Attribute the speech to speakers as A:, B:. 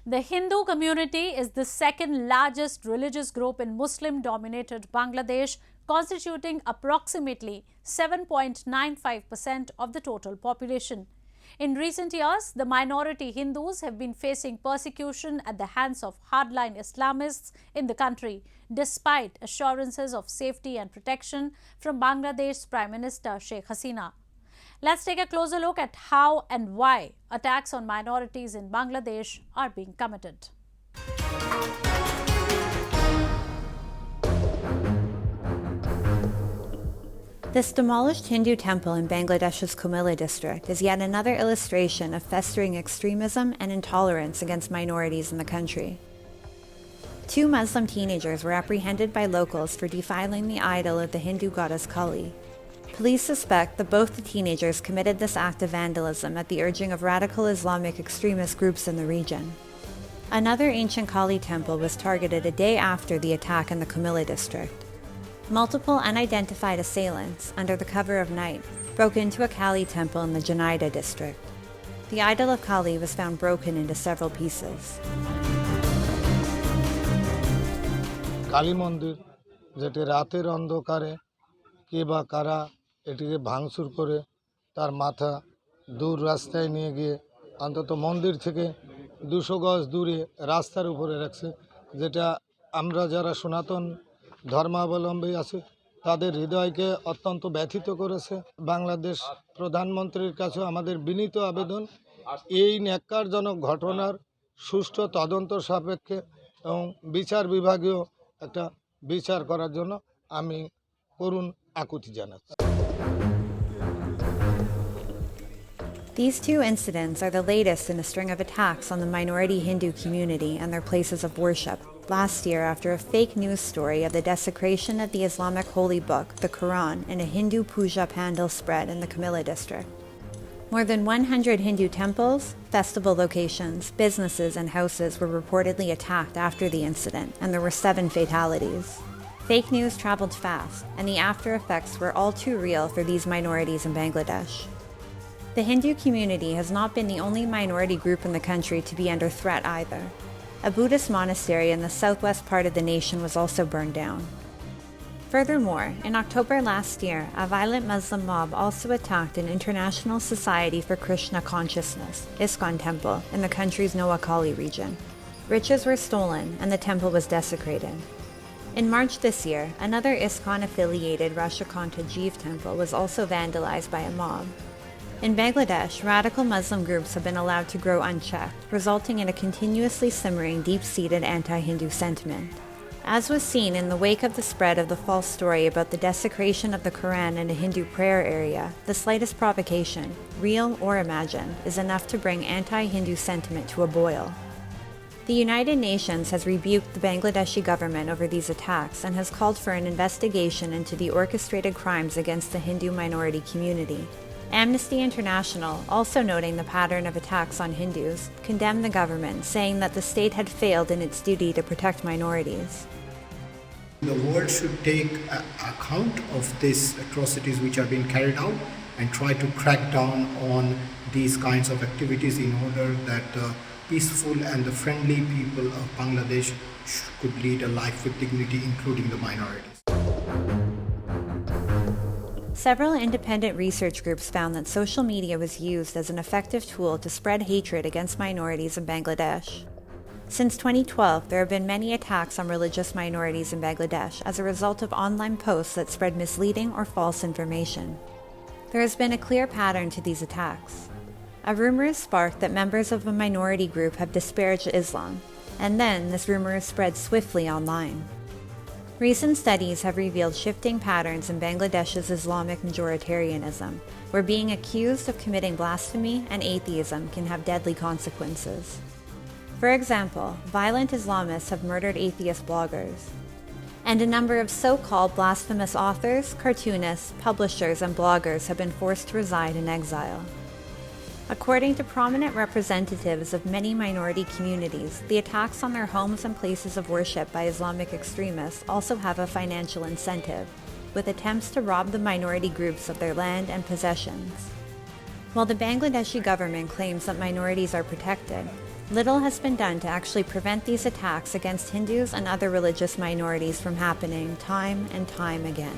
A: The Hindu community is the second largest religious group in Muslim-dominated Bangladesh, constituting approximately 7.95% of the total population. In recent years, the minority Hindus have been facing persecution at the hands of hardline Islamists in the country, despite assurances of safety and protection from Bangladesh's Prime Minister Sheikh Hasina. Let's take a closer look at how and why attacks on minorities in Bangladesh are being committed.
B: This demolished Hindu temple in Bangladesh's Kumilla district is yet another illustration of festering extremism and intolerance against minorities in the country. 2 Muslim teenagers were apprehended by locals for defiling the idol of the Hindu goddess Kali. Police suspect that both the teenagers committed this act of vandalism at the urging of radical Islamic extremist groups in the region. Another ancient Kali temple was targeted a day after the attack in the Kumilla district. Multiple unidentified assailants, under the cover of night, broke into a Kali temple in the Janaida district. The idol of Kali was found broken into several pieces.
C: Kali মন্দির যেটি রাতের অন্ধকারে কে বা কারা এটিকে ভাঙচুর করে তার মাথা দূর রাস্তায় নিয়ে গিয়ে অন্তত মন্দির থেকে 200 গজ দূরে রাস্তার উপরে রাখছে, যেটা আমরা যারা সনাতন ধর্মাবলম্বী আছি তাদের হৃদয়কে অত্যন্ত ব্যথিত করেছে। বাংলাদেশ প্রধানমন্ত্রীর কাছে আমাদের বিনীত আবেদন, এই ন্যাক্কারজনক ঘটনার সুষ্ঠু তদন্ত সাপেক্ষে এবং বিচার বিভাগীয় একটা বিচার করার জন্য আমি করুণ আকুতি জানাচ্ছি।
B: These 2 incidents are the latest in a string of attacks on the minority Hindu community and their places of worship, last year after a fake news story of the desecration of the Islamic holy book, the Quran, in a Hindu puja pandal spread in the Kumilla district. More than 100 Hindu temples, festival locations, businesses, and houses were reportedly attacked after the incident, and there were 7 fatalities. Fake news traveled fast, and the after effects were all too real for these minorities in Bangladesh. The Hindu community has not been the only minority group in the country to be under threat either. A Buddhist monastery in the southwest part of the nation was also burned down. Furthermore, in October last year, a violent Muslim mob also attacked an International Society for Krishna Consciousness, ISKCON temple, in the country's Noakhali region. Riches were stolen and the temple was desecrated. In March this year, another ISKCON-affiliated Rashikanta Jeev temple was also vandalized by a mob. In Bangladesh, radical Muslim groups have been allowed to grow unchecked, resulting in a continuously simmering deep-seated anti-Hindu sentiment. As was seen in the wake of the spread of the false story about the desecration of the Quran in a Hindu prayer area, the slightest provocation, real or imagined, is enough to bring anti-Hindu sentiment to a boil. The United Nations has rebuked the Bangladeshi government over these attacks and has called for an investigation into the orchestrated crimes against the Hindu minority community. Amnesty International, also noting the pattern of attacks on Hindus, condemned the government, saying that the state had failed in its duty to protect minorities.
D: The world should take account of these atrocities which are being carried out and try to crack down on these kinds of activities in order that the peaceful and the friendly people of Bangladesh could lead a life with dignity, including the minorities.
B: Several independent research groups found that social media was used as an effective tool to spread hatred against minorities in Bangladesh. Since 2012, there have been many attacks on religious minorities in Bangladesh as a result of online posts that spread misleading or false information. There has been a clear pattern to these attacks. A rumor is sparked that members of a minority group have disparaged Islam, and then this rumor is spread swiftly online. Recent studies have revealed shifting patterns in Bangladesh's Islamic majoritarianism, where being accused of committing blasphemy and atheism can have deadly consequences. For example, violent Islamists have murdered atheist bloggers, and a number of so-called blasphemous authors, cartoonists, publishers, and bloggers have been forced to reside in exile. According to prominent representatives of many minority communities, the attacks on their homes and places of worship by Islamic extremists also have a financial incentive, with attempts to rob the minority groups of their land and possessions. While the Bangladeshi government claims that minorities are protected, Little has been done to actually prevent these attacks against Hindus and other religious minorities from happening time and time again.